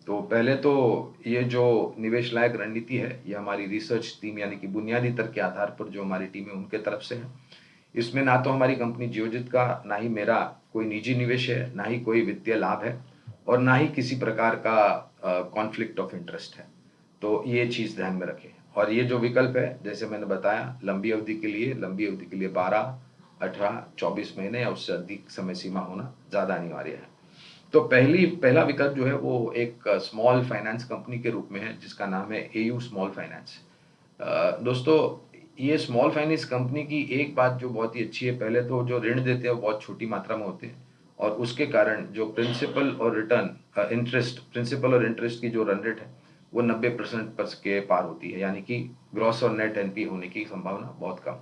तो पहले तो ये जो निवेश लायक रणनीति है, ये हमारी रिसर्च टीम यानी कि बुनियादी तर्क के आधार पर जो हमारी टीम है उनके तरफ से है। इसमें ना तो हमारी कंपनी जियोजित का, ना ही मेरा कोई निजी निवेश है, ना ही कोई वित्तीय लाभ है और ना ही किसी प्रकार का कॉन्फ्लिक्ट ऑफ इंटरेस्ट है। तो ये चीज़ ध्यान में रखें। और ये जो विकल्प है, जैसे मैंने बताया, लंबी अवधि के लिए 12, 18, 24 महीने या उससे अधिक समय सीमा होना ज़्यादा अनिवार्य है। तो पहला विकल्प जो है वो एक स्मॉल फाइनेंस कंपनी के रूप में है, जिसका नाम है एयू स्मॉल फाइनेंस। दोस्तों, ये स्मॉल फाइनेंस कंपनी की एक बात जो बहुत ही अच्छी है, पहले तो जो ऋण देते हैं वो बहुत छोटी मात्रा में होते हैं और उसके कारण जो प्रिंसिपल और इंटरेस्ट की जो रन रेट है वो 90% पर के पार होती है, यानी कि ग्रॉस और नेट एनपी होने की संभावना बहुत कम।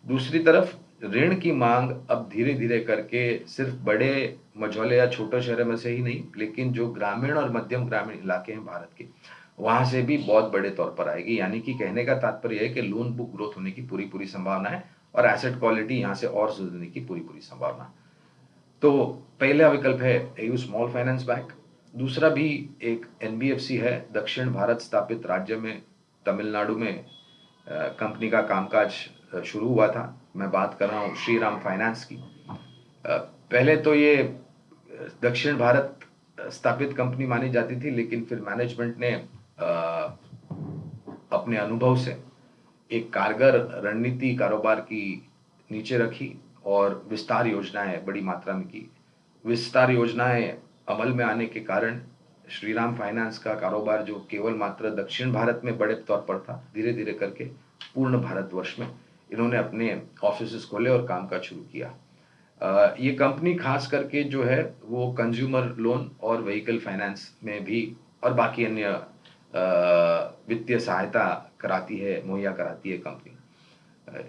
दूसरी तरफ ऋण की मांग अब धीरे धीरे करके सिर्फ बड़े मझौले या छोटे शहरों में से ही नहीं, लेकिन जो ग्रामीण और मध्यम ग्रामीण इलाके हैं भारत के, वहां से भी बहुत बड़े तौर पर आएगी। यानी कि कहने का तात्पर्य है कि लोन बुक ग्रोथ होने की पूरी पूरी संभावना है और एसेट क्वालिटी यहाँ से और सुधरने की पूरी पूरी संभावना। तो पहला विकल्प है एयू स्मॉल फाइनेंस बैंक। दूसरा भी एक एनबीएफसी है, दक्षिण भारत स्थित राज्य में तमिलनाडु में कंपनी का कामकाज शुरू हुआ था। मैं बात कर रहा हूँ श्रीराम फाइनेंस की। पहले तो ये दक्षिण भारत स्थापित कंपनी मानी जाती थी, लेकिन फिर मैनेजमेंट ने अपने अनुभव से एक कारगर रणनीति कारोबार की नीचे रखी और विस्तार योजनाएं बड़ी मात्रा में की। विस्तार योजनाएं अमल में आने के कारण श्रीराम फाइनेंस का कारोबार, जो केवल मात्र दक्षिण भारत में बड़े तौर पर था, धीरे धीरे करके पूर्ण भारतवर्ष में इन्होंने अपने ऑफिस खोले और कामकाज शुरू किया। ये कंपनी खास करके जो है वो कंज्यूमर लोन और व्हीकल फाइनेंस में भी और बाकी अन्य वित्तीय सहायता कराती है, मुहैया कराती है कंपनी।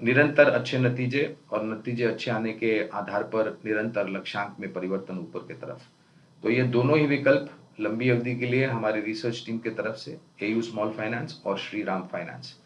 निरंतर अच्छे नतीजे और नतीजे अच्छे आने के आधार पर निरंतर लक्ष्यांक में परिवर्तन ऊपर की तरफ। तो ये दोनों ही विकल्प लंबी अवधि के लिए हमारी रिसर्च टीम की तरफ से एयू स्मॉल फाइनेंस और श्रीराम फाइनेंस।